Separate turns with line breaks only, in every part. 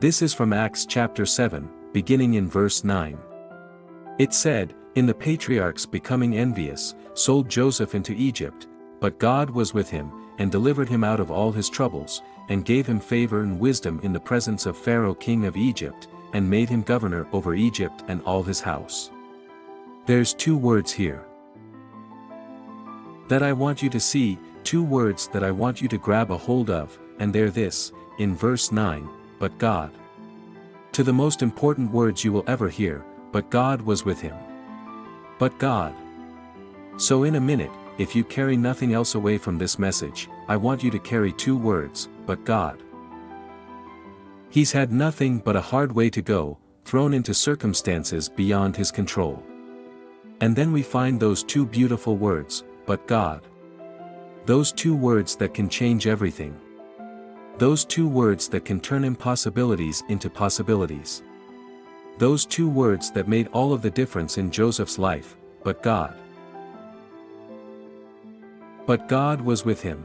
This is from Acts chapter 7, beginning in verse 9. It said, "In the patriarchs becoming envious, sold Joseph into Egypt, but God was with him, and delivered him out of all his troubles, and gave him favor and wisdom in the presence of Pharaoh king of Egypt, and made him governor over Egypt and all his house." There's two words here that I want you to see, two words that I want you to grab a hold of, and they're this, in verse 9, "But God." To the most important words you will ever hear, but God was with him. But God. So in a minute, if you carry nothing else away from this message, I want you to carry two words, but God. He's had nothing but a hard way to go, thrown into circumstances beyond his control. And then we find those two beautiful words, but God. Those two words that can change everything. Those two words that can turn impossibilities into possibilities. Those two words that made all of the difference in Joseph's life, but God. But God was with him.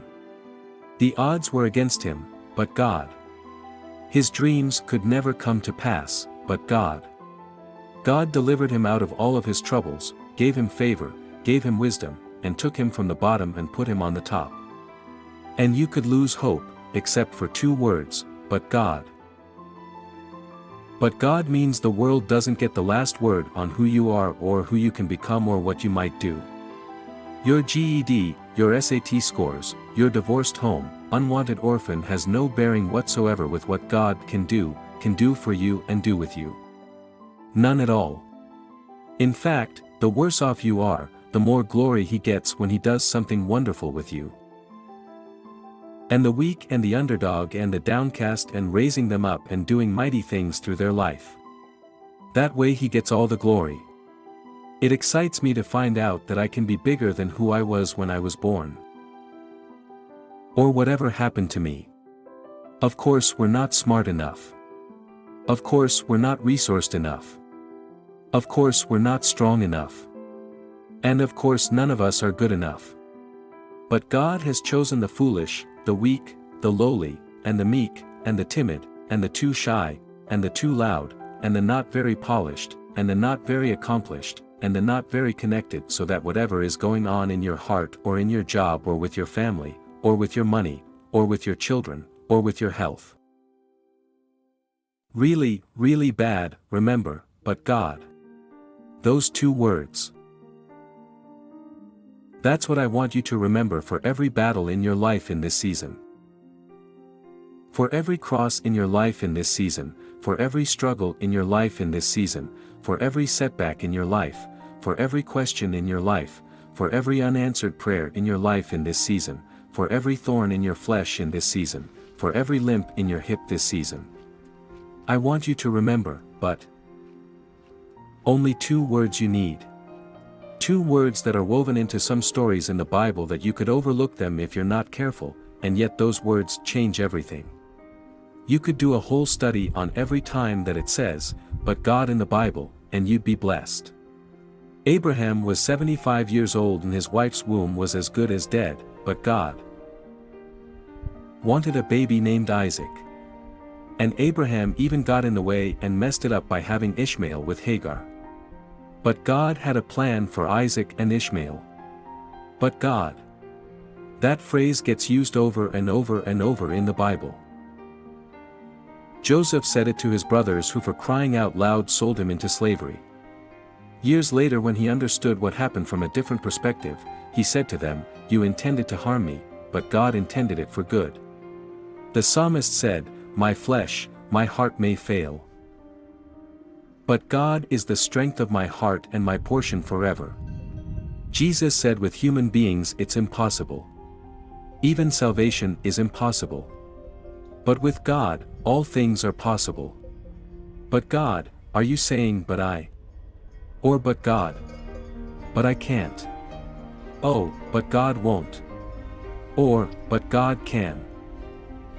The odds were against him, but God. His dreams could never come to pass, but God. God delivered him out of all of his troubles, gave him favor, gave him wisdom, and took him from the bottom and put him on the top. And you could lose hope, except for two words, but God. But God means the world doesn't get the last word on who you are or who you can become or what you might do. Your GED, your SAT scores, your divorced home, unwanted orphan has no bearing whatsoever with what God can do for you and do with you. None at all. In fact, the worse off you are, the more glory he gets when he does something wonderful with you. And the weak and the underdog and the downcast and raising them up and doing mighty things through their life. That way he gets all the glory. It excites me to find out that I can be bigger than who I was when I was born. Or whatever happened to me. Of course we're not smart enough. Of course we're not resourced enough. Of course we're not strong enough. And of course none of us are good enough. But God has chosen the foolish, the weak, the lowly, and the meek, and the timid, and the too shy, and the too loud, and the not very polished, and the not very accomplished, and the not very connected, so that whatever is going on in your heart or in your job or with your family, or with your money, or with your children, or with your health. Really, really bad, remember, but God. Those two words. That's what I want you to remember for every battle in your life in this season. For every cross in your life in this season, for every struggle in your life in this season, for every setback in your life, for every question in your life, for every unanswered prayer in your life in this season, for every thorn in your flesh in this season, for every limp in your hip this season. I want you to remember, but only two words you need. Two words that are woven into some stories in the Bible that you could overlook them if you're not careful, and yet those words change everything. You could do a whole study on every time that it says, "but God" in the Bible, and you'd be blessed. Abraham was 75 years old and his wife's womb was as good as dead, but God wanted a baby named Isaac. And Abraham even got in the way and messed it up by having Ishmael with Hagar. But God had a plan for Isaac and Ishmael. But God. That phrase gets used over and over and over in the Bible. Joseph said it to his brothers who for crying out loud sold him into slavery. Years later when he understood what happened from a different perspective, he said to them, "You intended to harm me, but God intended it for good." The psalmist said, "My flesh, my heart may fail. But God is the strength of my heart and my portion forever." Jesus said with human beings it's impossible. Even salvation is impossible. But with God, all things are possible. But God, are you saying "but I"? Or "but God"? "But I can't." Oh, but God won't. Or, "but God can."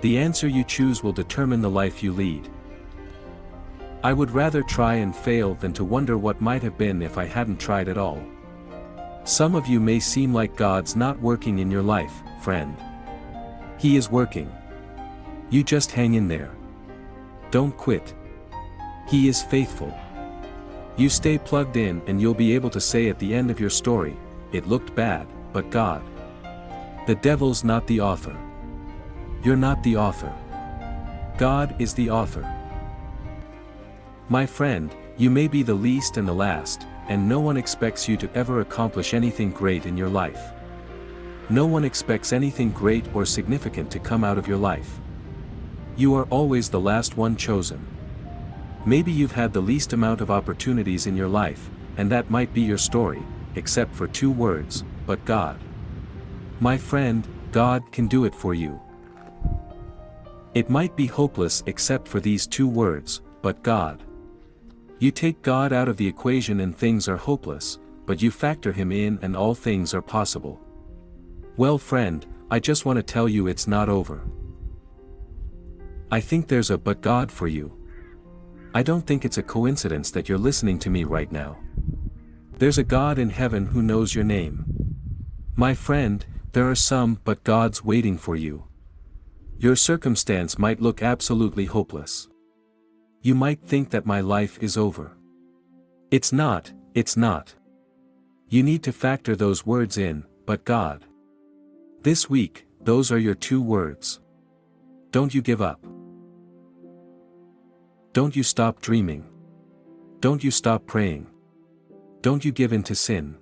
The answer you choose will determine the life you lead. I would rather try and fail than to wonder what might have been if I hadn't tried at all. Some of you may seem like God's not working in your life, friend. He is working. You just hang in there. Don't quit. He is faithful. You stay plugged in and you'll be able to say at the end of your story, it looked bad, but God. The devil's not the author. You're not the author. God is the author. My friend, you may be the least and the last, and no one expects you to ever accomplish anything great in your life. No one expects anything great or significant to come out of your life. You are always the last one chosen. Maybe you've had the least amount of opportunities in your life, and that might be your story, except for 2 words, but God. My friend, God can do it for you. It might be hopeless except for these 2 words, but God. You take God out of the equation and things are hopeless, but you factor Him in and all things are possible. Well friend, I just want to tell you it's not over. I think there's a but God for you. I don't think it's a coincidence that you're listening to me right now. There's a God in heaven who knows your name. My friend, there are some but Gods waiting for you. Your circumstance might look absolutely hopeless. You might think that my life is over. It's not, it's not. You need to factor those words in, but God. This week, those are your 2 words. Don't you give up. Don't you stop dreaming. Don't you stop praying. Don't you give in to sin.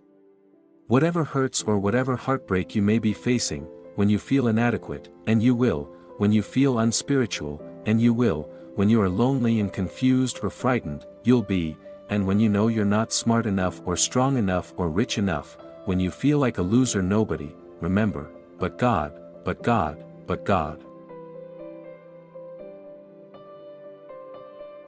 Whatever hurts or whatever heartbreak you may be facing, when you feel inadequate, and you will, when you feel unspiritual, and you will, when you are lonely and confused or frightened, you'll be, and when you know you're not smart enough or strong enough or rich enough, when you feel like a loser nobody, remember, but God, but God, but God.